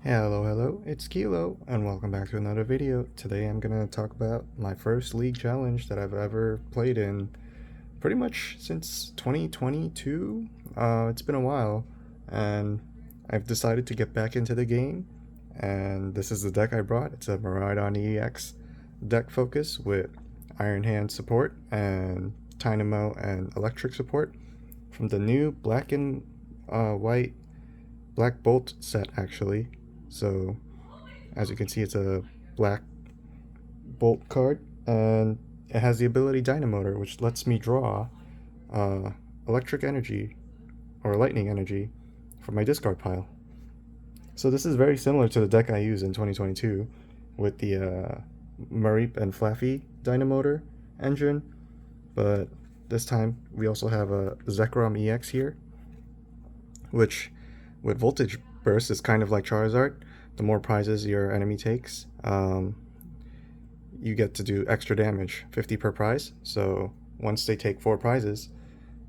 Hello, it's Kilo, and welcome back to another video. Today I'm gonna talk about my first league challenge that I've ever played in pretty much since 2022. It's been a while, and I've decided to get back into the game, and this is the deck I brought. It's a Miraidon EX deck focus with Iron Hand support and Dynamo and Electric support from the new black and white Black Bolt set, actually. So as you can see, it's a black bolt card, and it has the ability Dynamotor, which lets me draw uh, electric energy or lightning energy from my discard pile. So this is very similar to the deck I used in 2022 with the Mareep and Flaffy Dynamotor engine, but this time we also have a Zekrom EX here, which with Voltage Burst is kind of like Charizard. The more prizes your enemy takes, you get to do extra damage, 50 per prize. So once they take 4 prizes,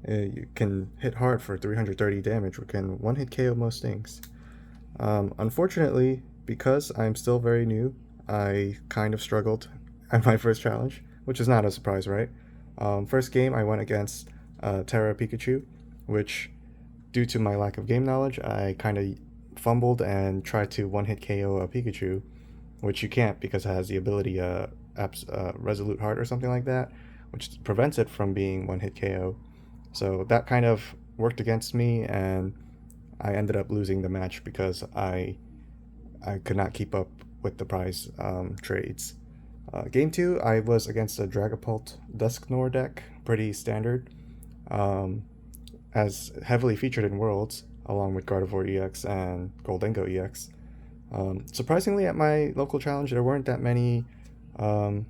you can hit hard for 330 damage, which can one-hit KO most things. Unfortunately, because I'm still very new, I kind of struggled at my first challenge, which is not a surprise, right? First game, I went against Terra Pikachu, which, due to my lack of game knowledge, I kind of fumbled and tried to one-hit KO a Pikachu, which you can't because it has the ability Resolute Heart or something like that, which prevents it from being one-hit KO. So that kind of worked against me, and I ended up losing the match because I could not keep up with the prize trades. Game 2, I was against a Dragapult Dusknoir deck, pretty standard, as heavily featured in Worlds, along with Gardevoir EX and Goldengo EX. Surprisingly, at my local challenge, there weren't that many. Um,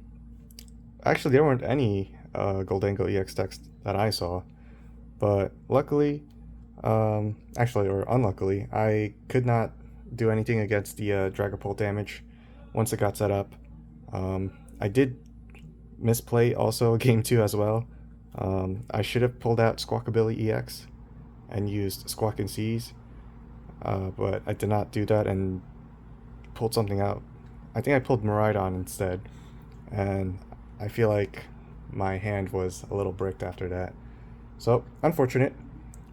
Actually, there weren't any Goldengo EX decks that I saw, but luckily, actually, or unluckily, I could not do anything against the Dragapult damage once it got set up. I did misplay also game 2 as well. I should have pulled out Squawkabilly EX and used Squawk and Seize, but I did not do that and pulled something out. I think I pulled Miraidon instead, and I feel like my hand was a little bricked after that. So, unfortunate.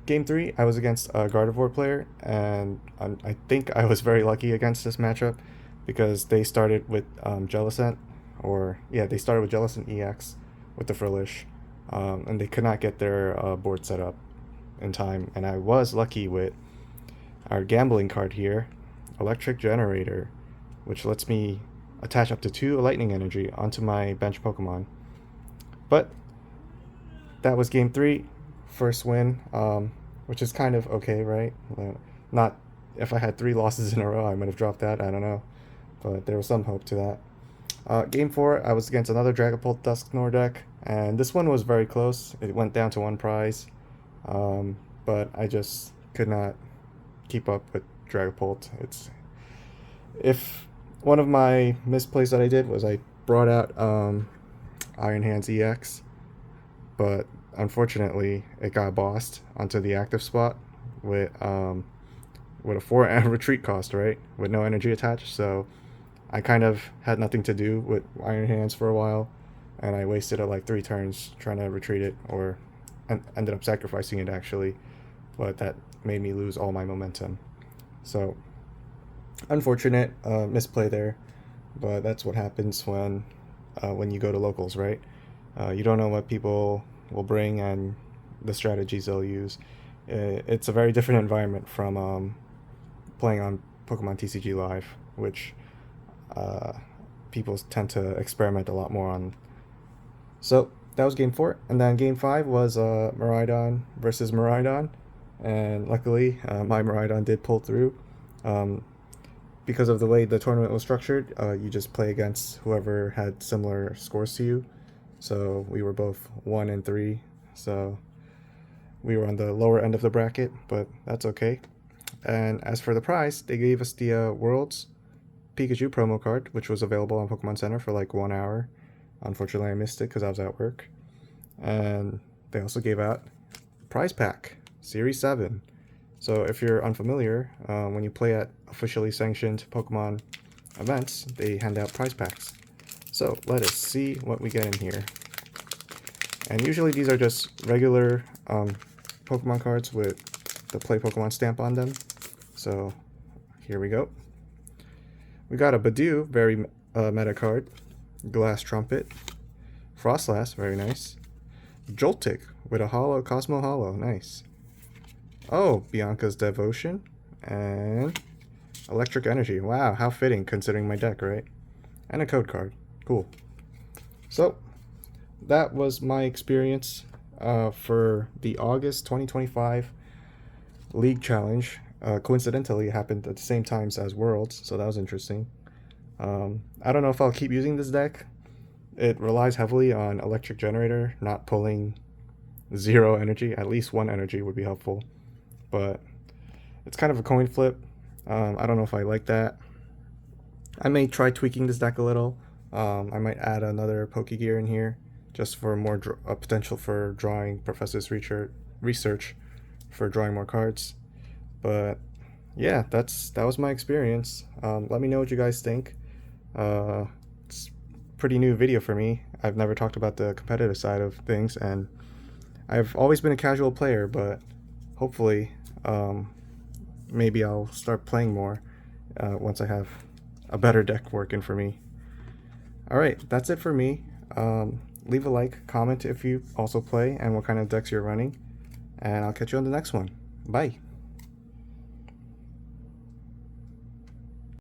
Game 3, I was against a Gardevoir player, and I think I was very lucky against this matchup because they started with Jellicent, or yeah, they started with Jellicent EX with the Frillish, and they could not get their board set up in time. And I was lucky with our gambling card here, Electric Generator, which lets me attach up to 2 lightning energy onto my bench Pokemon. But that was game 3, first win, which is kind of okay, right? Not if I had 3 losses in a row, I might have dropped that. I don't know, but there was some hope to that. Game 4, I was against another Dragapult Dusknoir deck, and this one was very close. It went down to 1 prize, but I just could not keep up with Dragapult. It's if one of my misplays that I did was I brought out Iron Hands EX, but unfortunately it got bossed onto the active spot with a 4 retreat cost, right? With no energy attached. So I kind of had nothing to do with Iron Hands for a while, and I wasted like 3 turns trying to retreat it, or ended up sacrificing it actually, but that made me lose all my momentum. So unfortunate misplay there, but that's what happens when you go to locals, right? You don't know what people will bring and the strategies they'll use. It's a very different environment from playing on Pokemon TCG Live, which uh, people tend to experiment a lot more on. So that was game 4, and then game 5 was Miraidon versus Miraidon, and luckily my Miraidon did pull through. Um, because of the way the tournament was structured, you just play against whoever had similar scores to you. So we were both 1 and 3. So we were on the lower end of the bracket, but that's okay. And as for the prize, they gave us the Worlds Pikachu promo card, which was available on Pokemon Center for like 1 hour. Unfortunately, I missed it because I was at work. And they also gave out Prize Pack Series 7. So if you're unfamiliar, when you play at officially sanctioned Pokemon events, they hand out prize packs. So let us see what we get in here. And usually these are just regular Pokemon cards with the Play Pokemon stamp on them. So here we go. We got a Badoo, very meta card. Glass Trumpet. Frostlass, very nice. Joltik with a holo, Cosmo Holo, nice. Oh, Bianca's Devotion. And Electric Energy. Wow, how fitting considering my deck, right? And a code card. Cool. So, that was my experience for the August 2025 League Challenge. Coincidentally, it happened at the same times as Worlds, so that was interesting. I don't know if I'll keep using this deck. It relies heavily on Electric Generator, not pulling 0 energy. At least 1 energy would be helpful. But it's kind of a coin flip. I don't know if I like that. I may try tweaking this deck a little. I might add another Pokegear in here just for more potential for drawing Professor's research for drawing more cards. But yeah, that was my experience. Let me know what you guys think. It's a pretty new video for me. I've never talked about the competitive side of things, and I've always been a casual player, but hopefully maybe I'll start playing more once I have a better deck working for me. Alright, that's it for me. Leave a like, comment if you also play and what kind of decks you're running, and I'll catch you on the next one. Bye!